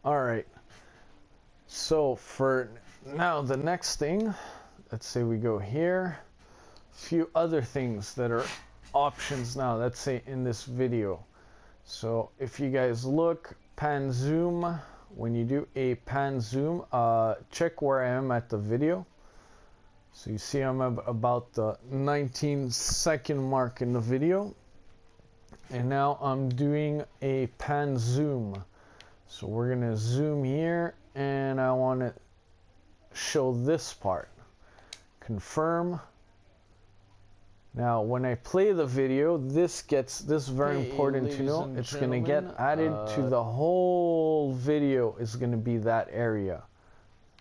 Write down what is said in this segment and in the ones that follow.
Alright, so for now, the next thing, let's say we go here, a few other things that are options now, let's say in this video. So if you guys look, pan zoom, when you do a pan zoom, check where I am at the video. So you see I'm about the 19-second mark in the video. And now I'm doing a pan zoom. So we're gonna zoom here and I want to show this part. Confirm. Now when I play the video, this is very important to know. It's gonna get added to the whole video. Is gonna be that area,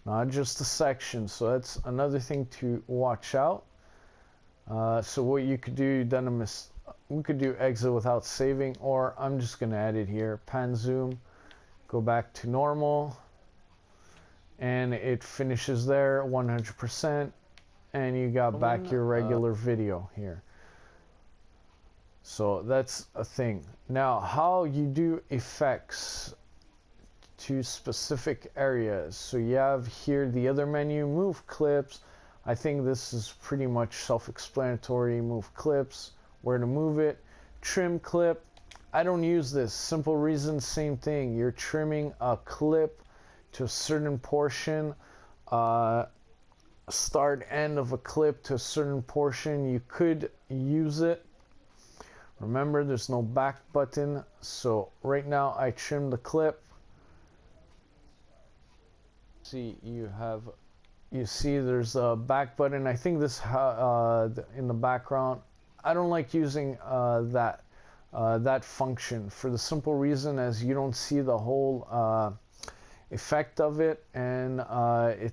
not just a section. So that's another thing to watch out. So what you could do, we could do exit without saving, or I'm just gonna add it here. Pan zoom, go back to normal, and it finishes there 100%, and you got back your regular video here. So that's a thing. Now how you do effects to specific areas. So you have here the other menu, move clips. I think this is pretty much self-explanatory. Move clips, where to move it. Trim clip, I don't use this. Simple reason, same thing. You're trimming a clip to a certain portion. Start end of a clip to a certain portion. You could use it. Remember, there's no back button. So right now I trim the clip. See, you see there's a back button. I think this in the background. I don't like using that function for the simple reason as you don't see the whole effect of it, and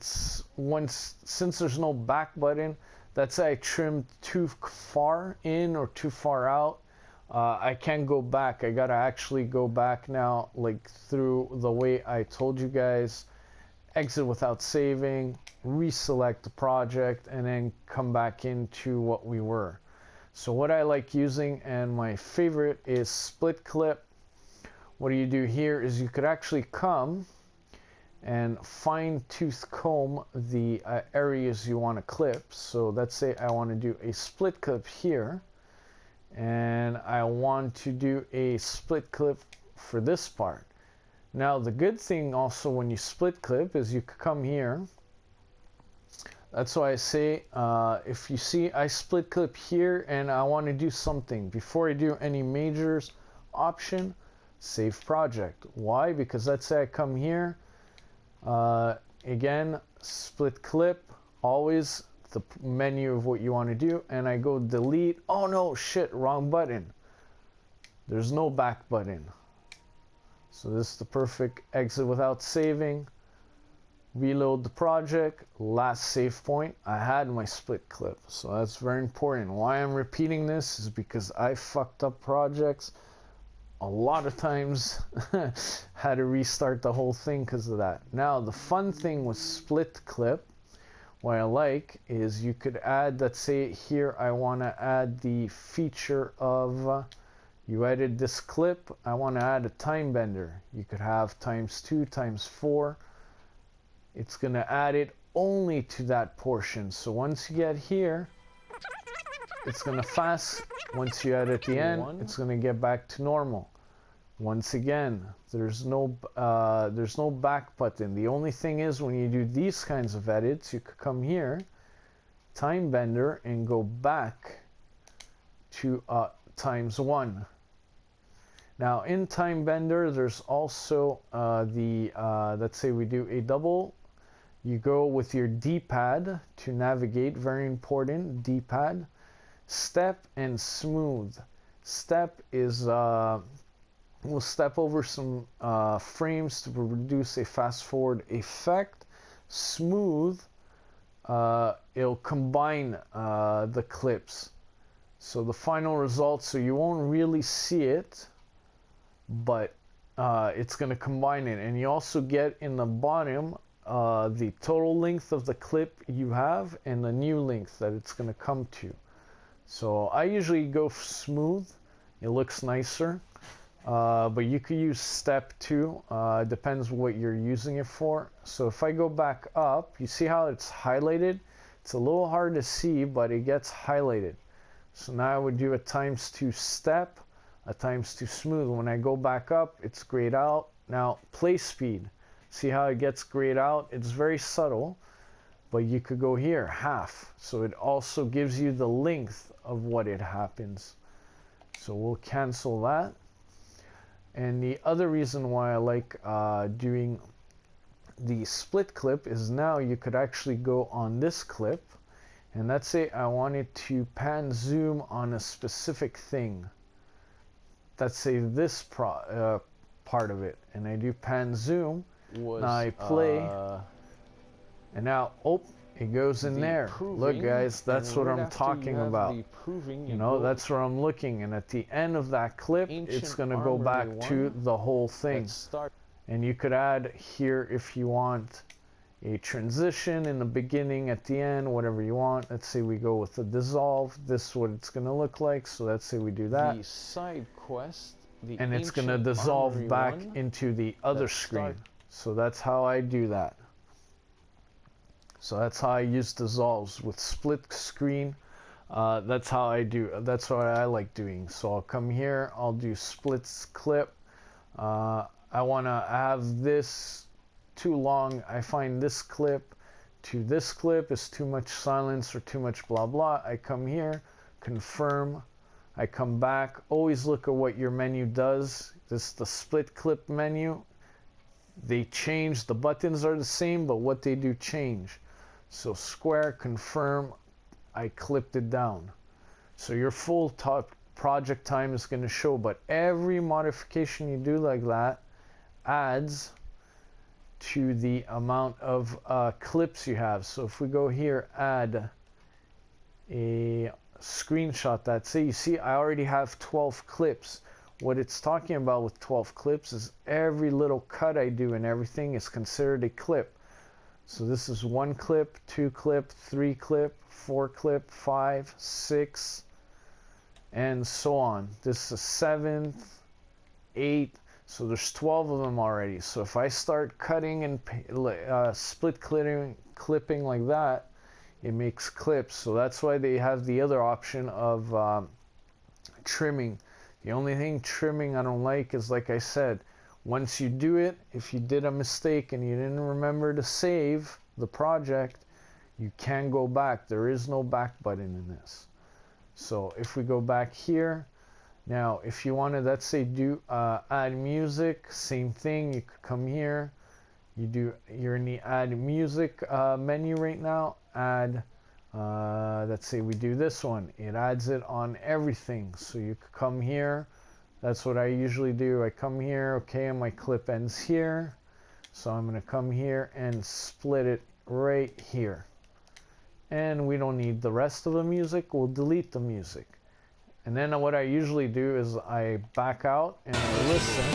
since there's no back button, let's say I trimmed too far in or too far out, I can't go back. I gotta actually go back now, like through the way I told you guys. Exit without saving, reselect the project, and then come back into what we were. So what I like using, and my favorite, is split clip. What you do here is you could actually come and fine tooth comb the areas you want to clip. So let's say I want to do a split clip here, and I want to do a split clip for this part. Now the good thing also when you split clip is you could come here. That's why I say if you see I split clip here and I want to do something before I do any majors, option save project. Why? Because let's say I come here, again split clip, always the menu of what you want to do, and I go delete. Oh no, shit, wrong button. There's no back button. So this is the perfect exit without saving. Reload the project, last save point. I had my split clip, so that's very important. Why I'm repeating this is because I fucked up projects a lot of times. Had to restart the whole thing because of that. Now the fun thing with split clip, what I like is you could add, let's say here I want to add the feature of you edit this clip, I want to add a time bender. You could have ×2, ×4. It's going to add it only to that portion. So once you get here, it's going to fast. Once you add at the end, it's going to get back to normal. Once again, there's no back button. The only thing is when you do these kinds of edits, you could come here, time bender, and go back to ×1. Now in time bender, there's also let's say we do a double. You go with your D-pad to navigate, very important, D-pad. Step and smooth. Step is, we'll step over some frames to produce a fast forward effect. Smooth, it'll combine the clips. So the final result, so you won't really see it, but it's going to combine it. And you also get in the bottom the total length of the clip you have and the new length that it's going to come to. So I usually go smooth. It looks nicer. but you could use step 2. Depends what you're using it for. So if I go back up, you see how it's highlighted? It's a little hard to see, but it gets highlighted. So now I would do a ×2 step, a ×2 smooth. When I go back up, it's grayed out. Now play speed. See how it gets grayed out? It's very subtle, but you could go here, half. So it also gives you the length of what it happens. So we'll cancel that. And the other reason why I like doing the split clip is now you could actually go on this clip, and let's say I wanted to pan zoom on a specific thing. Let's say this part of it, and I do pan zoom. Now I play, and now, oh, it goes in there. Look, guys, that's what I'm talking about. You know, that's where I'm looking, and at the end of that clip, it's going to go back to the whole thing. And you could add here, if you want, a transition in the beginning, at the end, whatever you want. Let's say we go with the dissolve. This is what it's going to look like. So let's say we do that. The side quest, and it's going to dissolve back into the other screen. So that's how I do that. So that's how I use dissolves with split screen. That's how I do. That's what I like doing. So I'll come here. I'll do splits clip. I want to have this too long. I find this clip to this clip is too much silence or too much blah blah. I come here, confirm. I come back. Always look at what your menu does. This is the split clip menu. They change. The buttons are the same, but what they do change. So square, confirm, I clipped it down. So your full project time is going to show, but every modification you do like that adds to the amount of clips you have. So if we go here, add a screenshot, that's it. You see, I already have 12 clips. What it's talking about with 12 clips is every little cut I do and everything is considered a clip. So this is 1 clip, 2 clip, 3 clip, 4 clip, 5, 6, and so on. This is 7th, 8th, so there's 12 of them already. So if I start cutting and split clipping like that, it makes clips. So that's why they have the other option of trimming. The only thing trimming I don't like is, like I said, once you do it, if you did a mistake and you didn't remember to save the project, you can go back. There is no back button in this. So if we go back here, now if you want to, let's say, do add music, same thing. You could come here. You're in the add music menu right now. Add, let's say we do this one. It adds it on everything. So you could come here. That's what I usually do. I come here, okay, and my clip ends here. So I'm going to come here and split it right here. And we don't need the rest of the music. We'll delete the music. And then what I usually do is I back out and I listen.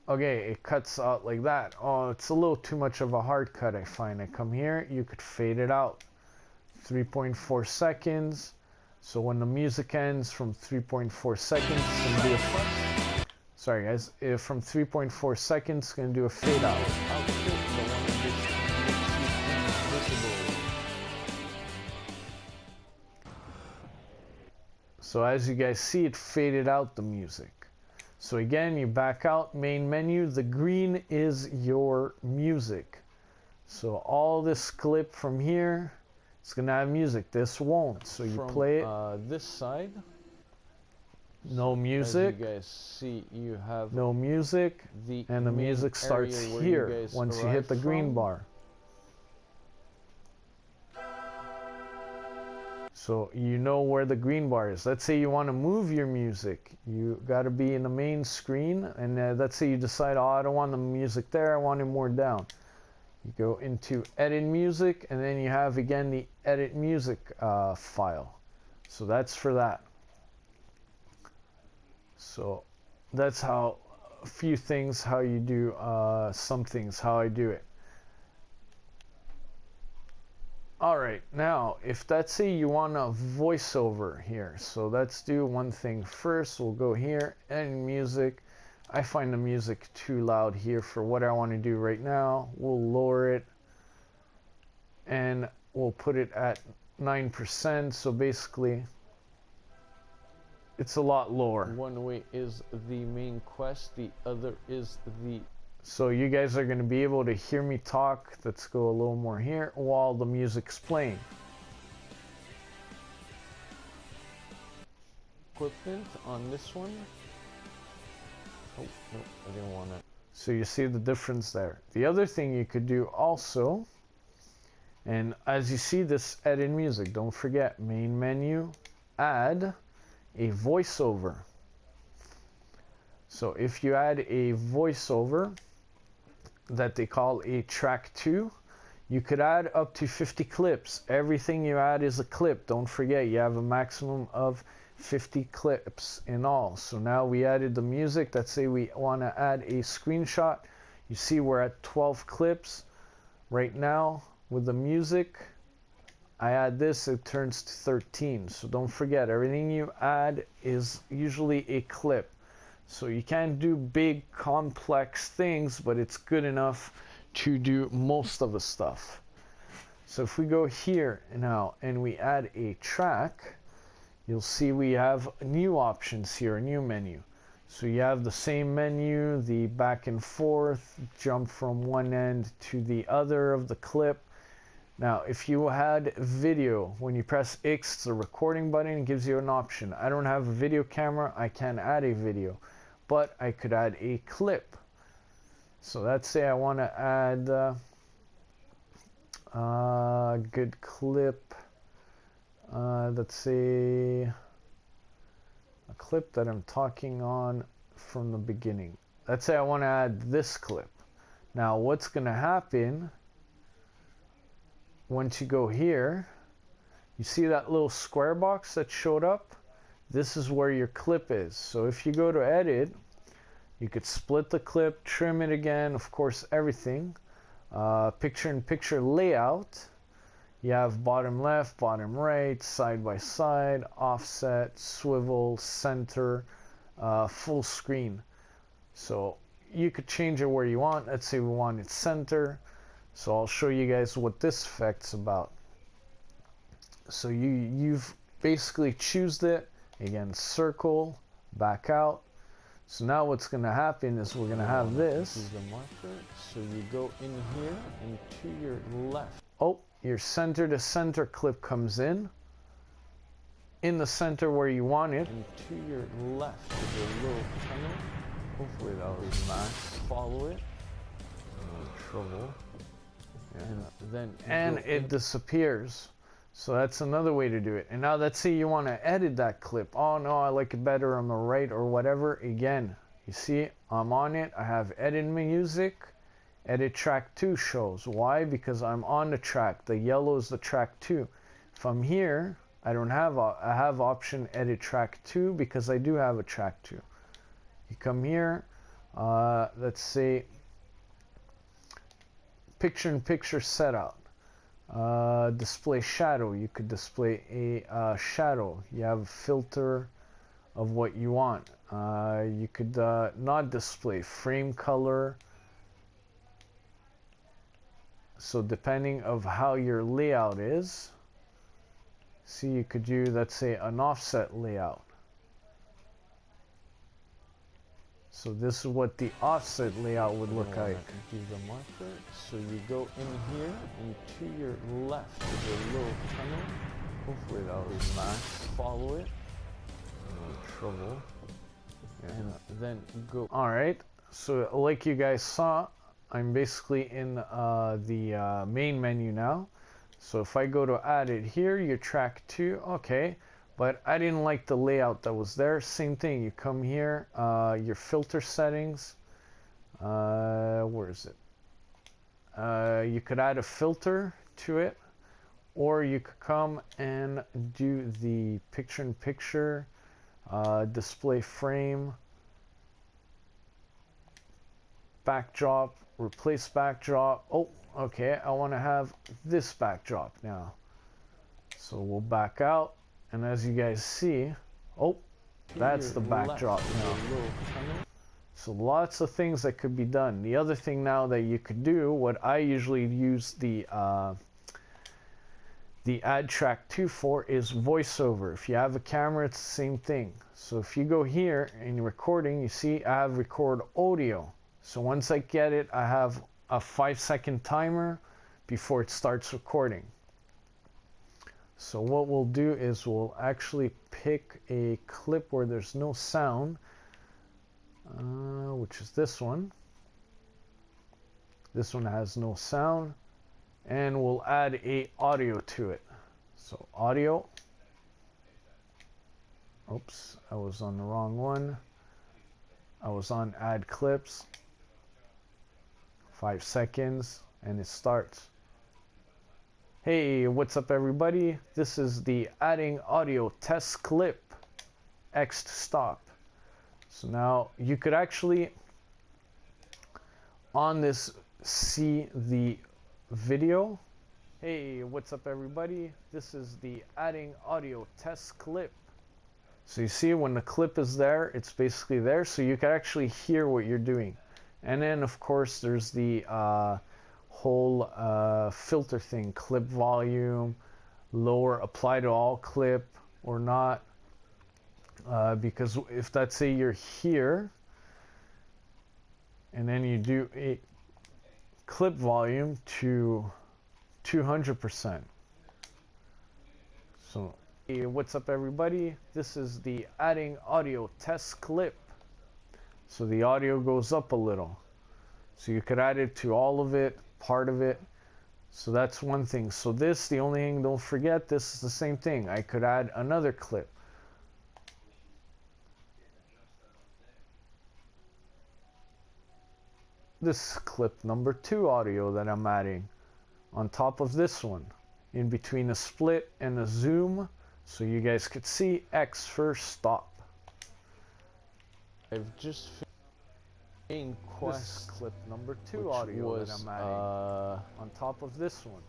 Okay, it cuts out like that. Oh, it's a little too much of a hard cut, I find. I come here, you could fade it out. 3.4 seconds. So when the music ends from 3.4 seconds, it's going to do a... Sorry guys, from 3.4 seconds, it's going to do a fade out. So as you guys see, it faded out the music. So again, you back out, main menu, the green is your music. So all this clip from here, it's going to have music. This won't. So you play it. This side, no music. As you guys see, you have no music, and the music starts here once you hit the green bar. So you know where the green bar is. Let's say you want to move your music. You got to be in the main screen, and let's say you decide, oh, I don't want the music there, I want it more down. You go into edit music, and then you have again the edit music file. So that's for that. So that's how a few things, how you do some things, how I do it. Alright, now if let's say you want a voiceover here, so let's do one thing first. We'll go here and music. I find the music too loud here for what I want to do right now. We'll lower it and we'll put it at 9%, so basically it's a lot lower. One way is the main quest, the other is the... So you guys are going to be able to hear me talk. Let's go a little more here while the music's playing. Equipment on this one. Oh, no, I didn't want it. So you see the difference there. The other thing you could do also, and as you see this edit music, don't forget main menu, add a voiceover. So if you add a voiceover that they call a track 2, you could add up to 50 clips. Everything you add is a clip. Don't forget you have a maximum of 50 clips in all. So now we added the music. Let's say we want to add a screenshot. You see we're at 12 clips right now with the music. I add this, it turns to 13. So don't forget, everything you add is usually a clip. So you can't do big complex things, but it's good enough to do most of the stuff. So if we go here now and we add a track, you'll see we have new options here, a new menu. So you have the same menu, the back and forth, jump from one end to the other of the clip. Now, if you had video, when you press X, it's a recording button, it gives you an option. I don't have a video camera, I can't add a video, but I could add a clip. So let's say I want to add a good clip. Let's say a clip that I'm talking on from the beginning. Let's say I want to add this clip. Now, what's going to happen once you go here, you see that little square box that showed up? This is where your clip is. So if you go to edit, you could split the clip, trim it again, of course, everything. Picture-in-picture layout. You have bottom left, bottom right, side by side, offset, swivel, center, full screen. So you could change it where you want. Let's say we want it center. So I'll show you guys what this effect's about. So you've basically choosed it. Again, circle, back out. So now what's going to happen is we're going to have this. This is the marker. So you go in here and to your left. Oh, your center to center clip comes in the center where you want it. And to your left is a little tunnel. Hopefully that was max. Follow it. No trouble. Yeah. And it disappears. So that's another way to do it. And now let's say you want to edit that clip. Oh no, I like it better on the right or whatever. Again, you see I'm on it. I have edit music. Edit track 2 shows. Why? Because I'm on the track. The yellow is the track 2. If I'm here, I have option edit track 2 because I do have a track 2. You come here, let's say picture-in-picture setup. Display shadow. You could display a shadow. You have a filter of what you want. You could not display frame color. So depending of how your layout is, see, you could do, let's say, an offset layout. So this is what the offset layout would look like. Do the marker. So you go in here and to your left is a little tunnel. Hopefully that was max. Follow it. No trouble. Yeah. And then go. Alright, so like you guys saw, I'm basically in the main menu now. So if I go to add it here, your track 2, okay. But I didn't like the layout that was there. Same thing, you come here, your filter settings. Where is it? You could add a filter to it. Or you could come and do the backdrop, replace backdrop. Oh, okay, I want to have this backdrop now. So we'll back out, and as you guys see, oh, that's the backdrop now. So lots of things that could be done. The other thing now that you could do, what I usually use the add track 2 for, is voiceover. If you have a camera, it's the same thing. So if you go here in recording, you see I have record audio. So once I get it, I have a 5-second timer before it starts recording. So what we'll do is we'll actually pick a clip where there's no sound, which is this one. This one has no sound, and we'll add a audio to it. So audio. Oops, I was on the wrong one. I was on add clips. 5 seconds, and it starts. Hey, what's up everybody? This is the adding audio test clip. X to stop. So now you could actually on this see the video. Hey, what's up everybody? This is the adding audio test clip. So you see when the clip is there, it's basically there, so you can actually hear what you're doing. And then of course there's the whole filter thing, clip volume, lower, apply to all clip or not, because if let's say you're here and then you do a clip volume to 200%. So hey, what's up everybody? This is the adding audio test clip. So the audio goes up a little. So you could add it to all of it, part of it. So that's one thing. So this, the only thing, don't forget, this is the same thing. I could add another clip. This clip number 2 audio that I'm adding on top of this one, in between a split and a zoom, so you guys could see X for stop. I've just finished this clip number 2 audio that I'm adding on top of this one,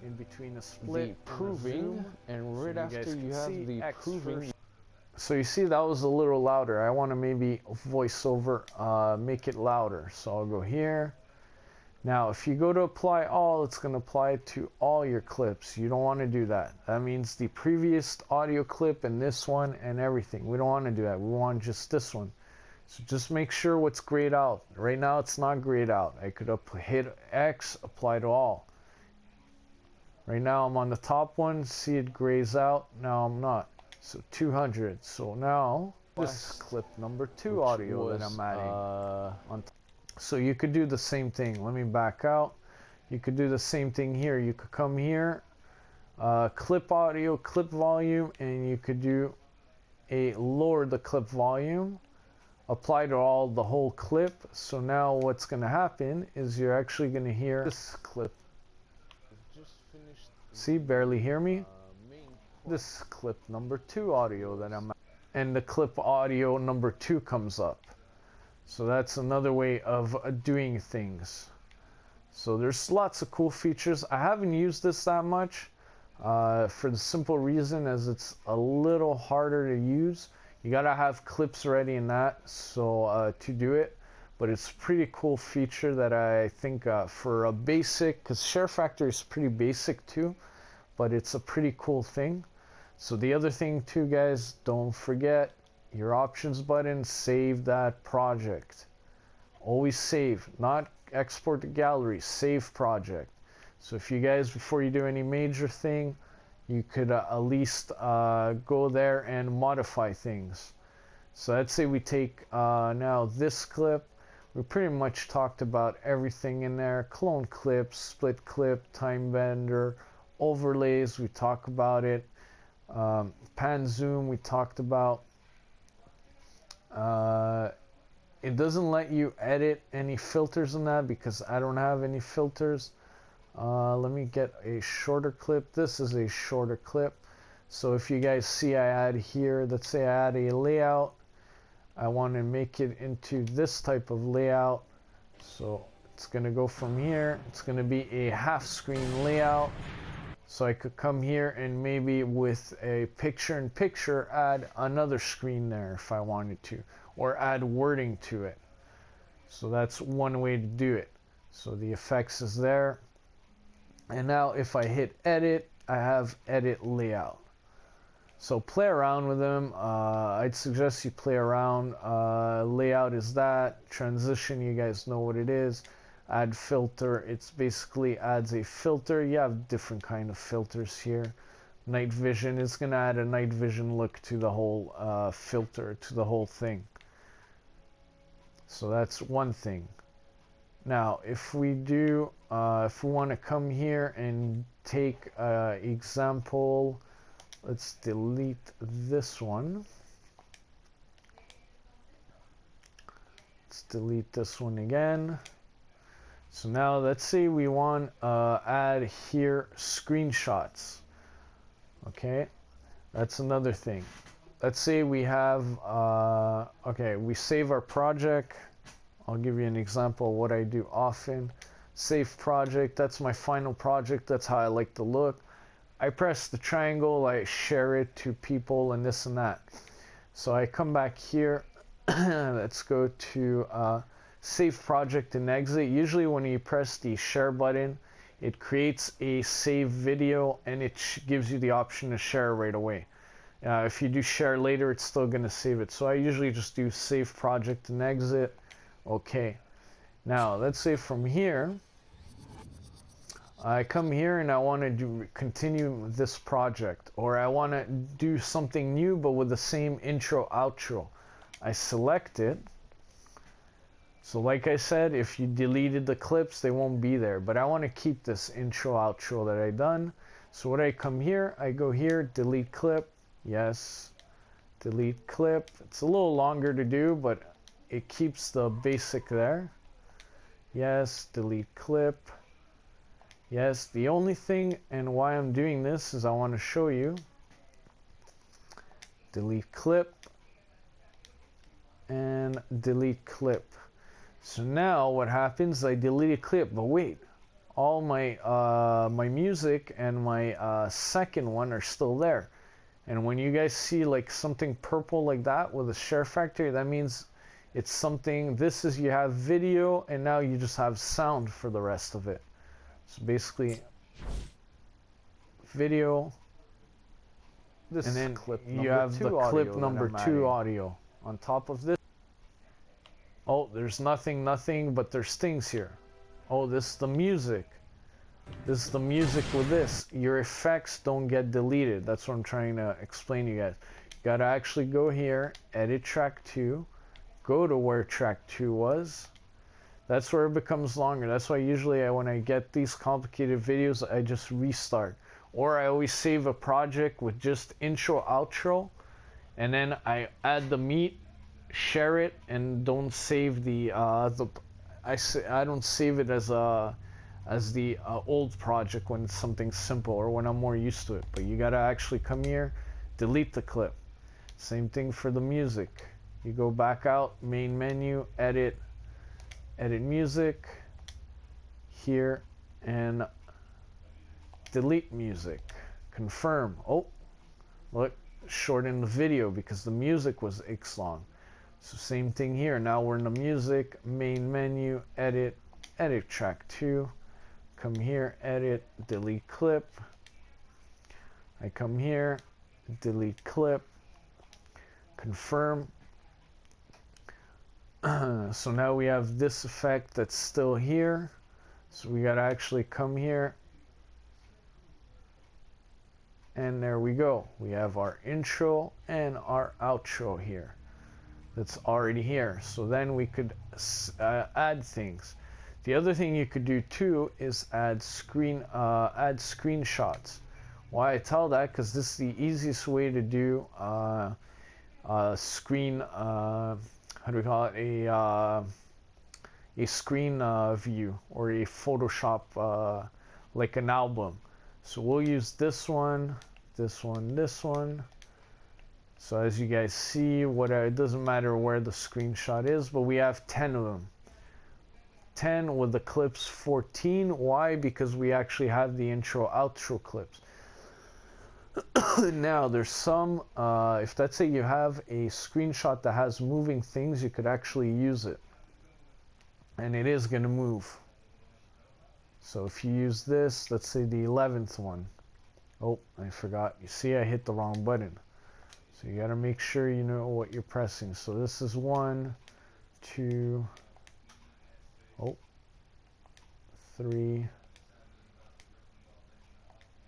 in between a split the proving, and right after you have the proving. So you see that was a little louder. I want to maybe voice over, make it louder. So I'll go here. Now if you go to apply all, it's going to apply to all your clips. You don't want to do that. That means the previous audio clip and this one and everything. We don't want to do that. We want just this one. So just make sure what's grayed out. Right now it's not grayed out. I could hit X, apply to all. Right now I'm on the top one, see it grays out. Now I'm not. So 200. So now this clip number 2 audio that I'm adding on top. So you could do the same thing. Let me back out. You could do the same thing here. You could come here, clip audio, clip volume, and you could do a lower the clip volume, apply to all the whole clip. So now what's going to happen is you're actually going to hear this clip. See, barely hear me. This clip number 2 audio that I'm, and the clip audio number 2 comes up. So that's another way of doing things. So there's lots of cool features. I haven't used this that much for the simple reason as it's a little harder to use. You gotta have clips ready in that so to do it, but it's a pretty cool feature that I think for a basic, because SHAREfactory is pretty basic too, but it's a pretty cool thing. So the other thing too, guys, don't forget your options button, save that project. Always save, not export to gallery, save project. So if you guys, before you do any major thing, you could at least go there and modify things. So let's say we take now this clip. We pretty much talked about everything in there. Clone clip, split clip, time bender, overlays, we talk about it. Pan zoom, we talked about. It doesn't let you edit any filters in that because I don't have any filters. Let me get a shorter clip. This is a shorter clip. So if you guys see I add here, let's say I add a layout. I want to make it into this type of layout. So it's gonna go from here. It's gonna be a half screen layout. So I could come here and maybe with a picture-in-picture add another screen there if I wanted to, or add wording to it. So that's one way to do it. So the effects is there. And now if I hit edit, I have edit layout. So play around with them. I'd suggest you play around. Layout is that. Transition, you guys know what it is. Add filter, it's basically adds a filter. You have different kind of filters here. Night vision is going to add a night vision look to the whole filter, to the whole thing. So that's one thing. Now if we do, if we want to come here and take example, let's delete this one. Let's delete this one again. So now let's say we want add here screenshots. Okay, that's another thing. Let's say we have, okay, we save our project. I'll give you an example of what I do often. Save project, that's my final project, that's how I like to look. I press the triangle, I share it to people and this and that. So I come back here, let's go to save project and exit. Usually when you press the share button, it creates a save video and it gives you the option to share right away. If you do share later, it's still going to save it. So I usually just do save project and exit. Okay. Now let's say from here, I come here and I want to continue this project, or I want to do something new but with the same intro outro. I select it. So like I said, if you deleted the clips, they won't be there. But I want to keep this intro outro that I done. So when I come here, I go here, delete clip. Yes, delete clip. It's a little longer to do, but it keeps the basic there. Yes, delete clip. Yes, the only thing and why I'm doing this is I want to show you. Delete clip and delete clip. So now what happens, I delete a clip, but wait, all my my music and my second one are still there. And when you guys see like something purple like that with a SHAREfactory, that means it's something, this is you have video and now you just have sound for the rest of it. So basically video, this and then clip you have the clip number 2 audio on top of this. Oh, there's nothing, but there's things here. Oh, this is the music. This is the music with this. Your effects don't get deleted. That's what I'm trying to explain to you guys. You gotta actually go here, edit track 2, go to where track 2 was. That's where it becomes longer. That's why usually when I get these complicated videos, I just restart. Or I always save a project with just intro, outro, and then I add the meat, share it, and don't save the I don't save it as the old project when it's something simple or when I'm more used to it. But you gotta actually come here, delete the clip. Same thing for the music. You go back out, main menu, edit music here, and delete music. Confirm. Oh, look, shorten the video because the music was X long. So same thing here. Now we're in the music, main menu, edit track 2. Come here, edit, delete clip. I come here, delete clip, confirm. So now we have this effect that's still here. So we gotta actually come here. And there we go. We have our intro and our outro here. That's already here. So then we could add things. The other thing you could do too is add screenshots. Why I tell that? Because this is the easiest way to do screen. How do we call it? A screen view or a Photoshop like an album. So we'll use this one, this one, this one. So as you guys see, it doesn't matter where the screenshot is, but we have 10 of them. 10 with the clips 14. Why? Because we actually have the intro outro clips. Now there's some, if let's say you have a screenshot that has moving things, you could actually use it. And it is going to move. So if you use this, let's say the 11th one. Oh, I forgot. You see, I hit the wrong button. So you got to make sure you know what you're pressing. So this is 1, 2, 3.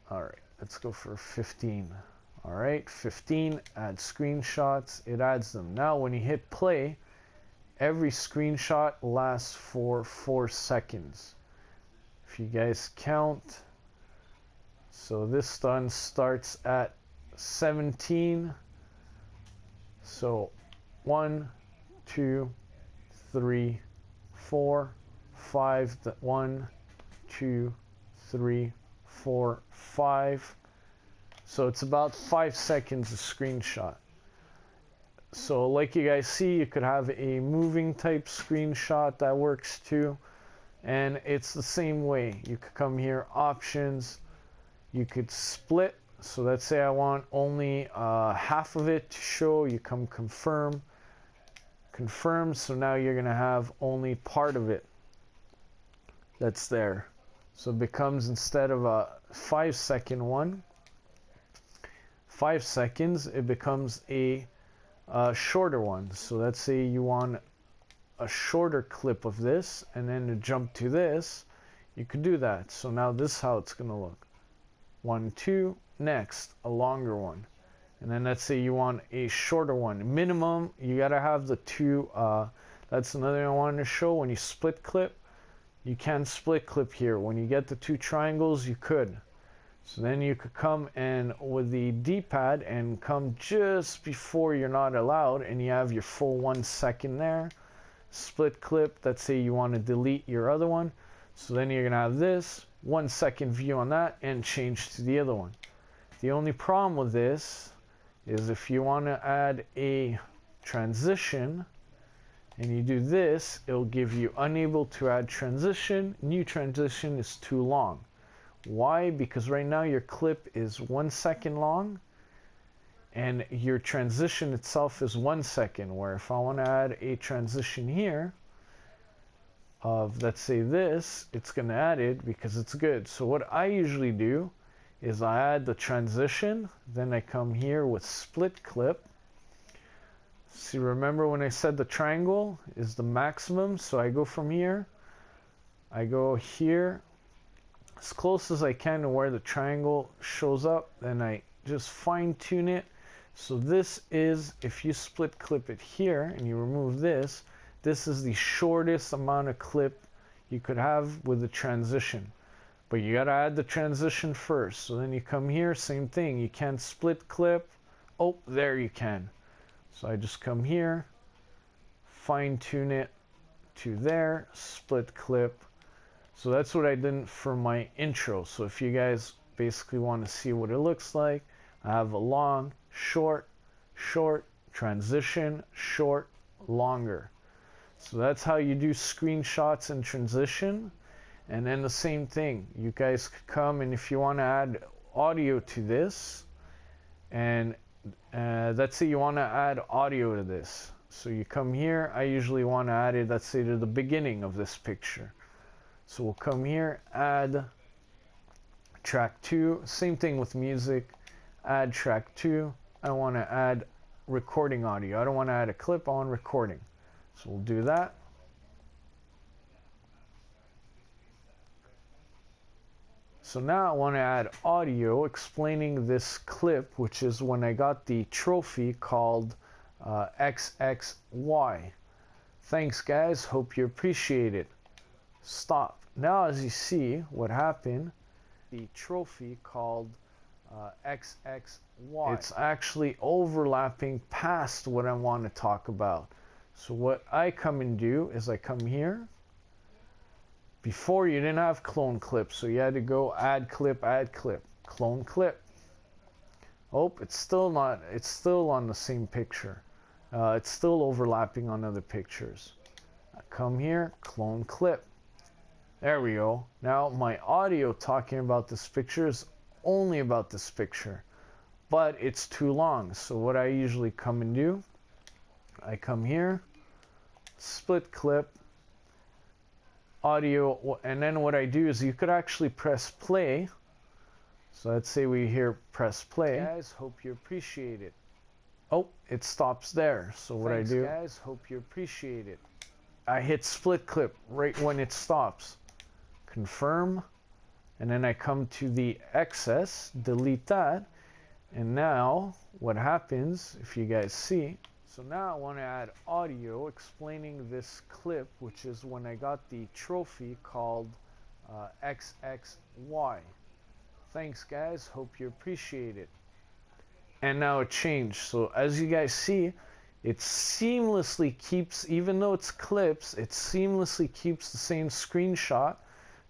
All right, let's go for 15. All right, 15, add screenshots. It adds them. Now, when you hit play, every screenshot lasts for 4 seconds. If you guys count, so this done starts at 17. So 1, 2, 3, 4, 5. 1, 2, 3, 4, 5. So it's about 5 seconds a screenshot. So like you guys see, you could have a moving type screenshot that works too. And it's the same way. You could come here, options. You could split. So let's say I want only half of it to show. You come confirm. Confirm. So now you're going to have only part of it that's there. So it becomes, instead of a 5-second one, 5 seconds, it becomes a shorter one. So let's say you want a shorter clip of this, and then to jump to this, you could do that. So now this is how it's going to look. 1, 2, next, a longer one. And then let's say you want a shorter one. Minimum, you got to have the two, that's another thing I wanted to show. When you split clip, you can split clip here. When you get the 2 triangles, you could. So then you could come and with the D-pad and come just before you're not allowed, and you have your full 1 second there. Split clip, let's say you want to delete your other one. So then you're going to have this 1 second view on that and change to the other one. The only problem with this is if you want to add a transition and you do this, it'll give you unable to add transition. New transition is too long. Why? Because right now your clip is 1 second long and your transition itself is 1 second, where if I want to add a transition here of, let's say this, it's going to add it because it's good. So what I usually do is I add the transition, then I come here with split clip. See, remember when I said the triangle is the maximum? So I go from here, I go here as close as I can to where the triangle shows up, then I just fine tune it. So this is, if you split clip it here and you remove this, this is the shortest amount of clip you could have with the transition. But you gotta add the transition first. So then you come here, same thing. You can't split clip. Oh, there you can. So I just come here, fine tune it to there, split clip. So that's what I did for my intro. So if you guys basically want to see what it looks like, I have a long, short, short, transition, short, longer. So that's how you do screenshots and transition. And then the same thing, you guys could come, and if you want to add audio to this, and let's say you want to add audio to this. So you come here, I usually want to add it, let's say, to the beginning of this picture. So we'll come here, add track 2, same thing with music, add track 2. I want to add recording audio. I don't want to add a clip, I want recording. So we'll do that. So now I want to add audio explaining this clip, which is when I got the trophy called XXY. Thanks guys, hope you appreciate it. Stop. Now as you see what happened, the trophy called XXY, it's actually overlapping past what I want to talk about. So what I come and do is I come here. Before you didn't have clone clip, so you had to go add clip, clone clip. Oh, it's still not, it's still on the same picture. It's still overlapping on other pictures. I come here, clone clip. There we go. Now my audio talking about this picture is only about this picture, but it's too long. So what I usually come and do, I come here, split clip, audio, and then what I do is you could actually press play. So let's say we hear press play. Guys, hope you appreciate it. Oh, it stops there. So what I do, guys, hope you appreciate it. I hit split clip right when it stops. Confirm, and then I come to the excess, delete that, and now what happens, if you guys see, so now I want to add audio explaining this clip, which is when I got the trophy called XXY. Thanks guys, hope you appreciate it. And now it changed. So as you guys see, it seamlessly keeps, even though it's clips, it seamlessly keeps the same screenshot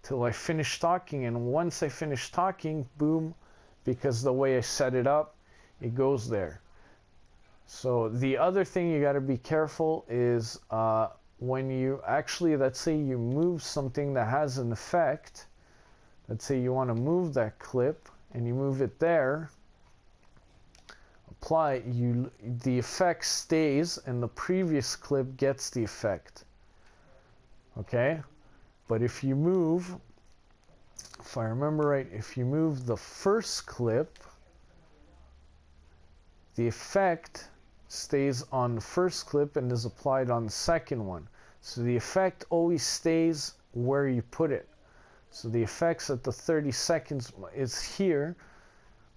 till I finish talking. And once I finish talking, boom, because the way I set it up, it goes there. So the other thing you got to be careful is when you actually, let's say you move something that has an effect, let's say you want to move that clip and you move it there, apply, the effect stays and the previous clip gets the effect. Okay? But if you move, if I remember right, if you move the first clip, the effect stays on the first clip and is applied on the second one. So the effect always stays where you put it. So the effects at the 30 seconds is here.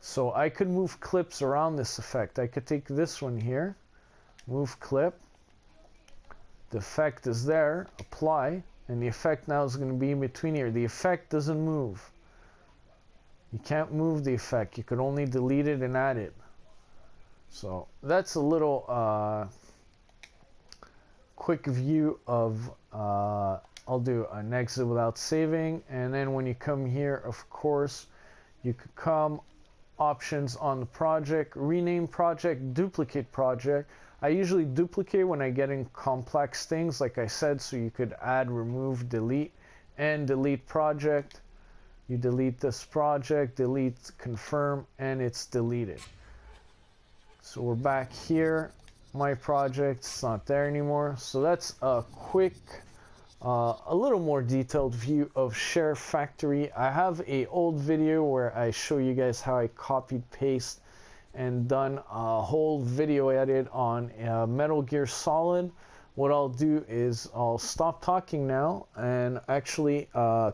So I could move clips around this effect. I could take this one here, move clip, the effect is there, apply, and the effect now is going to be in between here. The effect doesn't move. You can't move the effect. You could only delete it and add it. So that's a little quick view of, I'll do an exit without saving. And then when you come here, of course, you could come options on the project, rename project, duplicate project. I usually duplicate when I get in complex things, like I said, so you could add, remove, delete, and delete project. You delete this project, delete, confirm, and it's deleted. So we're back here. My project, it's not there anymore. So that's a quick, a little more detailed view of SHAREfactory. I have a old video where I show you guys how I copied, paste, and done a whole video edit on Metal Gear Solid. What I'll do is I'll stop talking now and actually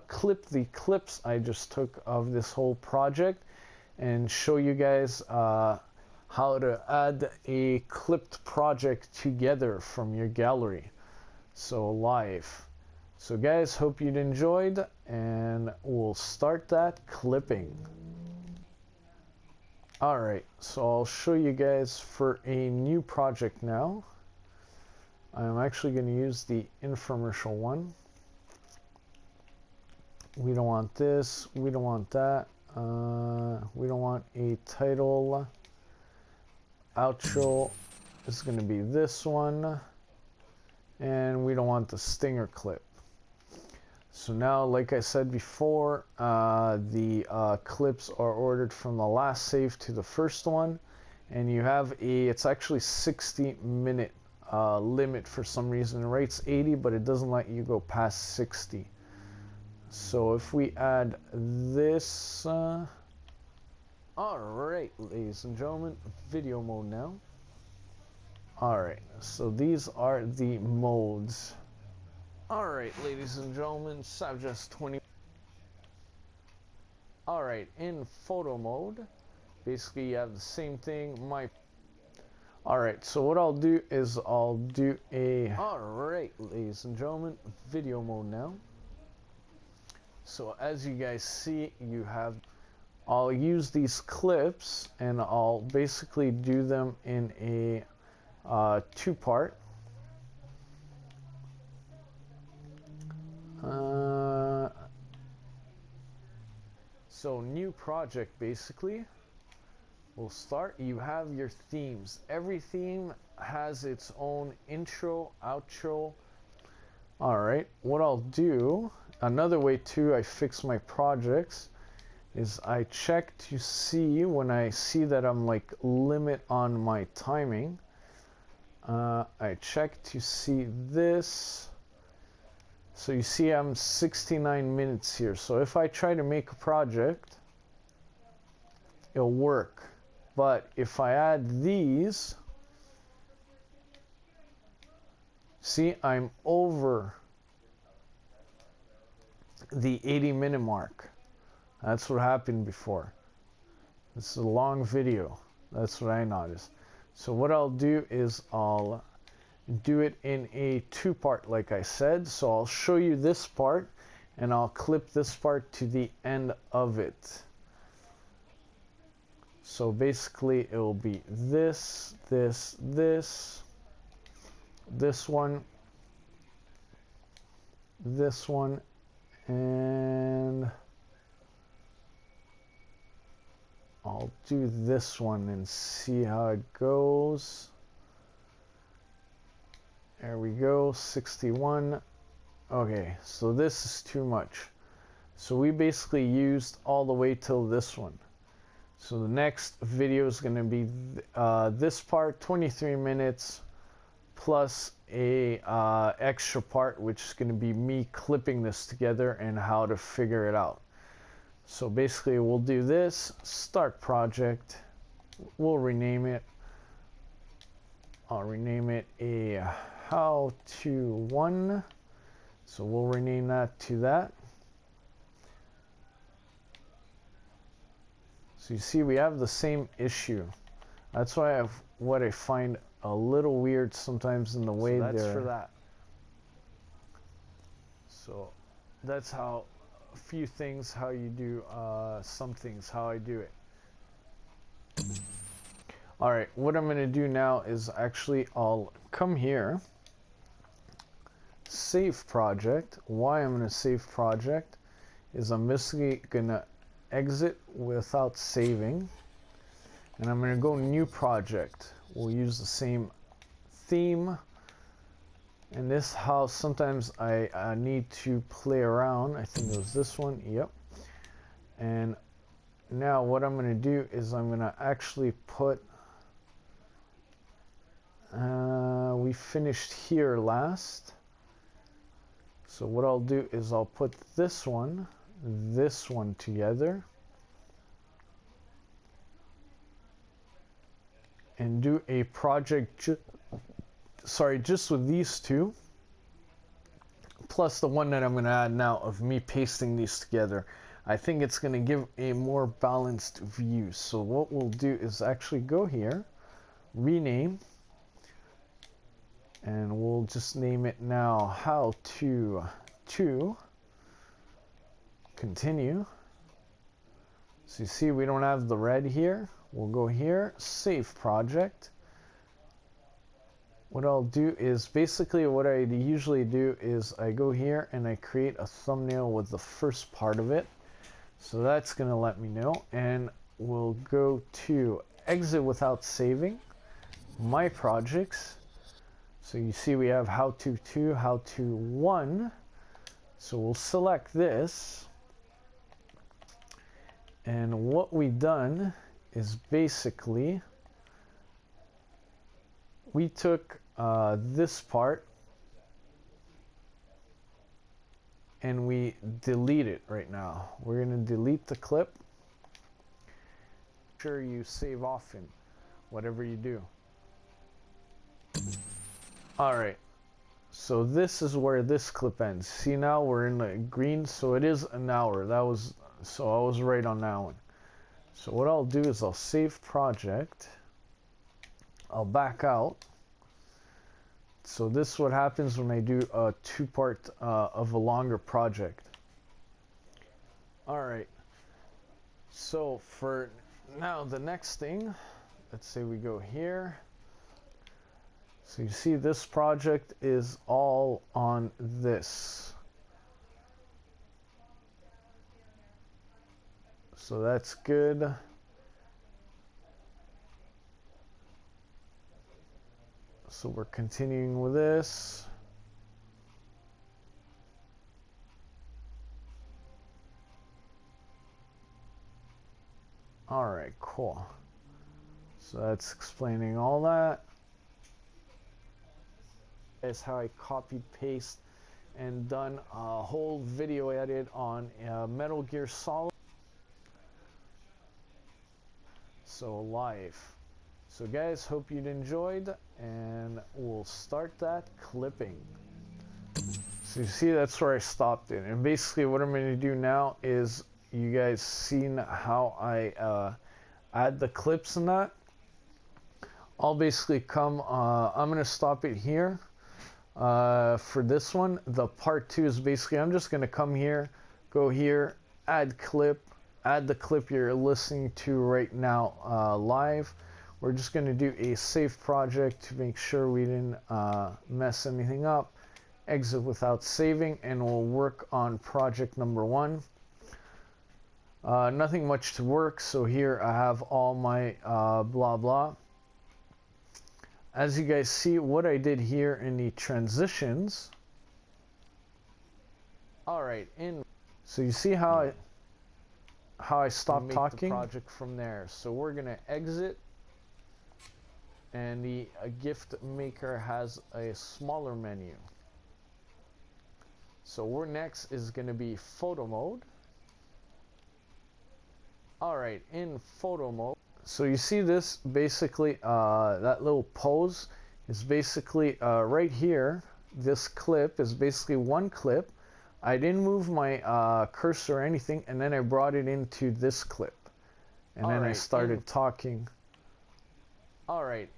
clip the clips I just took of this whole project and show you guys how to add a clipped project together from your gallery. So live. So guys, hope you enjoyed, and we'll start that clipping. Alright, so I'll show you guys for a new project now. I'm actually going to use the infomercial one. We don't want this, we don't want that, we don't want a title. Outro is going to be this one, and we don't want the stinger clip. So now, like I said before, the clips are ordered from the last save to the first one, and you have it's actually 60-minute limit for some reason. It rates 80, but it doesn't let you go past 60. So if we add this, alright, ladies and gentlemen, video mode now. Alright, so these are the modes. Alright, ladies and gentlemen, Subject 20. Alright, in photo mode, basically you have the same thing. Alright, so what I'll do is I'll do a... Alright, ladies and gentlemen, video mode now. So as you guys see, you have... I'll use these clips and I'll basically do them in a two-part. So new project basically. We'll start. You have your themes. Every theme has its own intro, outro. Alright, what I'll do another way too I fix my projects is I check to see when I see that I'm like limit on my timing. I check to see this. So you see I'm 69 minutes here. So if I try to make a project, it'll work. But if I add these, see, I'm over the 80-minute mark. That's what happened before. This is a long video. That's what I noticed. So what I'll do is I'll do it in a two-part, like I said. So I'll show you this part and I'll clip this part to the end of it. So basically it will be this, this, this one, this one, and I'll do this one and see how it goes. There we go, 61. Okay, so this is too much. So we basically used all the way till this one. So the next video is going to be this part, 23 minutes, plus a extra part, which is going to be me clipping this together and how to figure it out. So basically we'll do this, start project, we'll rename it. I'll rename it a how to one. So we'll rename that to that. So you see we have the same issue. That's why what I find a little weird sometimes in the way that's they're... for that. So that's how a few things, how you do some things, how I do it. Alright, what I'm going to do now is actually I'll come here, save project. Why I'm going to save project is I'm basically going to exit without saving, and I'm going to go new project. We'll use the same theme, and this how sometimes I need to play around. I think it was this one, yep. And now what I'm going to do is I'm going to actually put we finished here last, so what I'll do is I'll put this one together and do a project just with these two, plus the one that I'm going to add now of me pasting these together. I think it's going to give a more balanced view. So what we'll do is actually go here, rename, and we'll just name it now how to continue. So you see we don't have the red here. We'll go here, save project. What I'll do is basically what I usually do is I go here and I create a thumbnail with the first part of it. So that's going to let me know, and we'll go to exit without saving, my projects. So you see we have how to 2, how to 1. So we'll select this. And what we've done is basically we took this part and we delete it right now. We're going to delete the clip. Make sure you save often, whatever you do. Alright, so this is where this clip ends. See, now we're in the green, so it is an hour. So I was right on that one. So what I'll do is I'll save project. I'll back out. So this is what happens when I do a two-part of a longer project. Alright, so for now the next thing, let's say we go here. So you see this project is all on this. So that's good. So we're continuing with this. Alright, cool. So that's explaining all that. Is how I copied, paste, and done a whole video edit on Metal Gear Solid. So live. So guys, hope you enjoyed, and we'll start that clipping. So you see, that's where I stopped it. And basically what I'm going to do now is, you guys seen how I add the clips and that. I'll basically come, I'm going to stop it here. For this one, the part 2 is basically, I'm just going to come here, go here, add clip, add the clip you're listening to right now live. We're just going to do a save project to make sure we didn't mess anything up. Exit without saving, and we'll work on project number 1. Nothing much to work, so here I have all my blah blah. As you guys see, what I did here in the transitions. Alright, so you see how I stopped talking? The project from there. So we're gonna exit, and the gift maker has a smaller menu. So we're next is gonna be photo mode. Alright, in photo mode, so you see this basically, that little pose is basically right here. This clip is basically one clip. I didn't move my cursor or anything, and then I brought it into this clip, and then I started talking. Alright,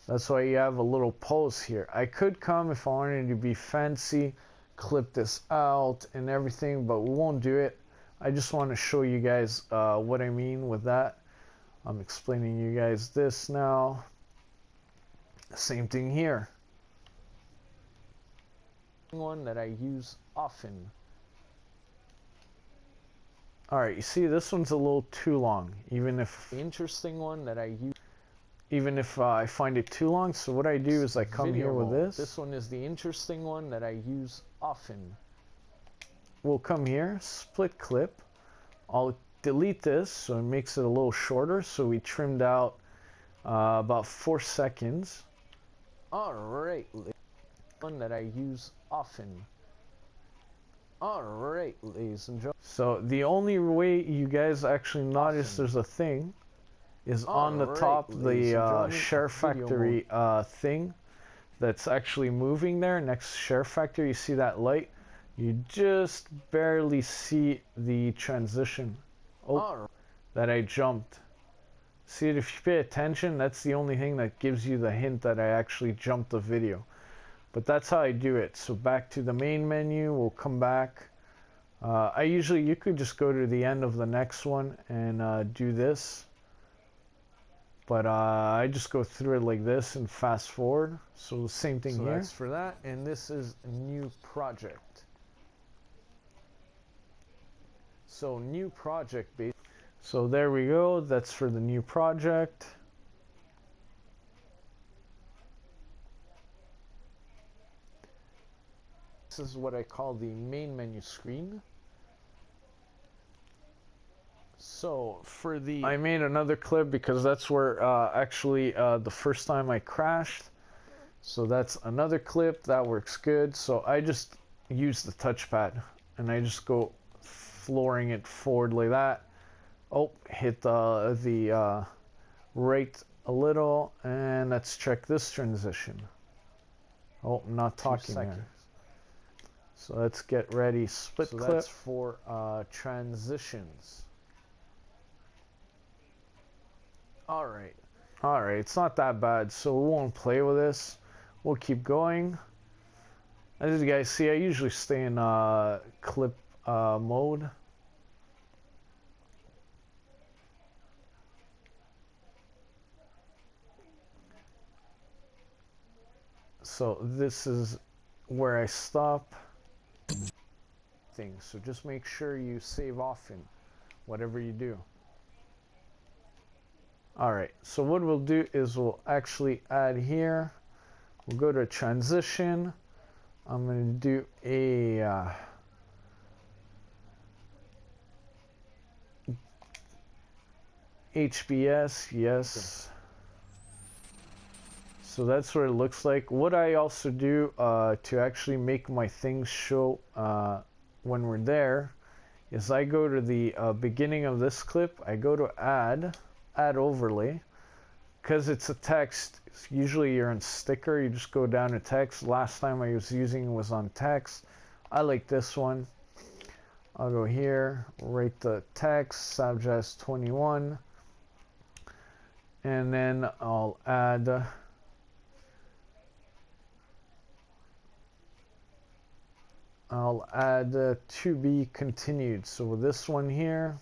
that's why you have a little pose here. I could come if I wanted to be fancy, clip this out and everything, but we won't do it. I just want to show you guys what I mean with that. I'm explaining you guys this now. Same thing here. One that I use often. Alright, you see this one's a little too long, even if the interesting one that I use, even if I find it too long. So what I do is I come here with this. This one is the interesting one that I use often. We'll come here, split clip. I'll delete this so it makes it a little shorter. So we trimmed out about 4 seconds. Alright, one that I use often. Alright, ladies and gentlemen. So the only way you guys actually notice there's a thing is on the top, the SHAREfactory thing that's actually moving there next to SHAREfactory. You see that light? You just barely see the transition. Oh, that I jumped. See it, if you pay attention, that's the only thing that gives you the hint that I actually jumped the video. But that's how I do it. So back to the main menu, we'll come back. You could just go to the end of the next one and do this. But I just go through it like this and fast forward. So the same thing here. That's for that, and this is new project. So new project base. So there we go. That's for the new project. This is what I call the main menu screen. So for the, I made another clip because that's where actually the first time I crashed. So that's another clip that works good. So I just use the touchpad and I just go flooring it forward like that. Oh, hit the right a little, and let's check this transition. Oh, I'm not talking there. So let's get ready. Split clip. That's for transitions. Alright, it's not that bad, so we won't play with this. We'll keep going. As you guys see, I usually stay in clip mode. So this is where I stop things. So just make sure you save often, whatever you do. Alright, so what we'll do is we'll actually add here. We'll go to transition. I'm going to do a HBS, yes. So that's what it looks like. What I also do to actually make my things show when we're there is I go to the beginning of this clip, I go to add overlay. Because it's a text, usually you're in sticker, you just go down to text. Last time I was using was on text. I like this one. I'll go here, write the text, Sabjazz 21, and then I'll add to be continued. So with this one here,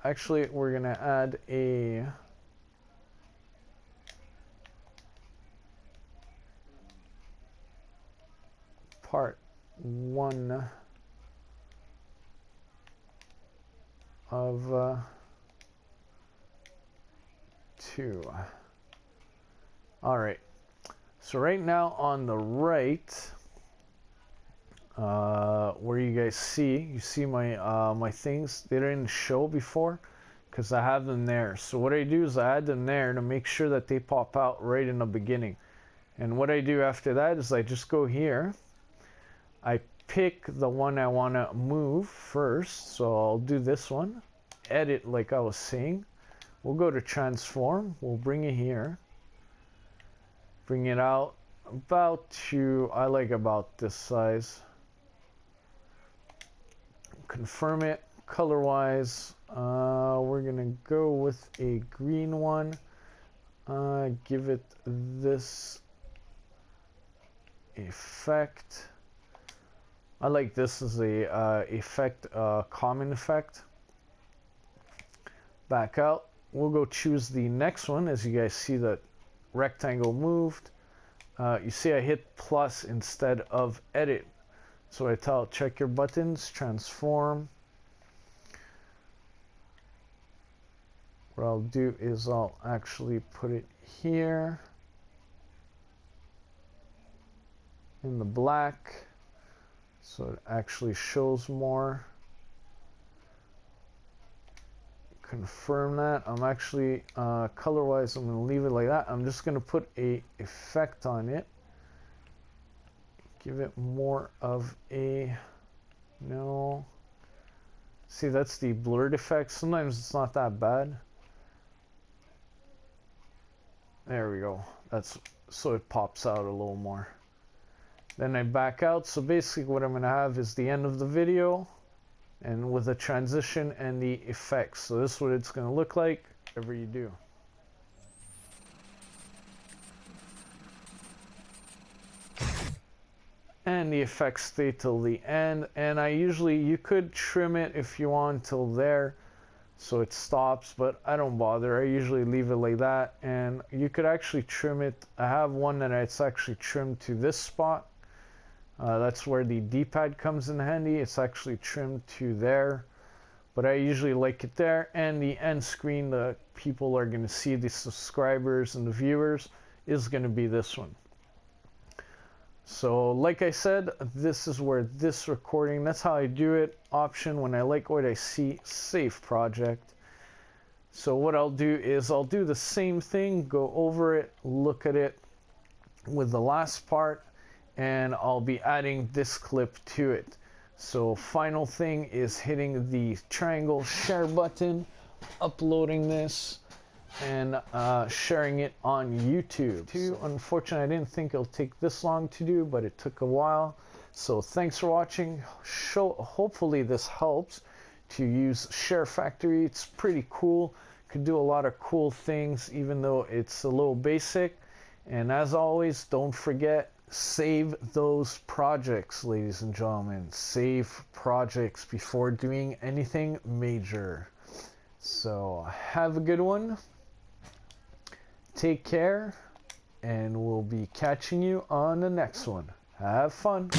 actually we're gonna add a part 1 of 2. All right, so right now on the right, where you guys see my my things, they didn't show before because I have them there. So what I do is I add them there to make sure that they pop out right in the beginning. And what I do after that is I just go here, I pick the one I want to move first, so I'll do this one, edit like I was saying. We'll go to transform, we'll bring it here, bring it out about to, I like about this size. Confirm it color wise. We're gonna go with a green one. Give it this effect. I like this as a effect, common effect. Back out. We'll go choose the next one. As you guys see, the rectangle moved. You see I hit plus instead of edit. So I tell check your buttons, transform. What I'll do is I'll actually put it here in the black so it actually shows more. Confirm that. I'm actually color wise I'm going to leave it like that. I'm just going to put a effect on it. Give it more of a, no. See, that's the blurred effect. Sometimes it's not that bad. There we go. That's so it pops out a little more. Then I back out. So basically what I'm going to have is the end of the video and with a transition and the effects. So this is what it's going to look like whatever you do. And the effects stay till the end, and you could trim it if you want till there so it stops, but I don't bother. I usually leave it like that, and you could actually trim it. I have one that it's actually trimmed to this spot. That's where the D-pad comes in handy. It's actually trimmed to there, but I usually like it there. And the end screen, the people are going to see, the subscribers and the viewers, is going to be this one. So like I said, this is where this recording, that's how I do it. Option, when I like what I see, save project. So what I'll do is I'll do the same thing, go over it, look at it with the last part, and I'll be adding this clip to it. So final thing is hitting the triangle share button, uploading this, and sharing it on YouTube. Unfortunately, I didn't think it'll take this long to do, but it took a while. So thanks for watching. Hopefully this helps to use SHAREfactory. It's pretty cool. Could do a lot of cool things, even though it's a little basic. And as always, don't forget, save those projects, ladies and gentlemen. Save projects before doing anything major. So have a good one. Take care, and we'll be catching you on the next one. Have fun.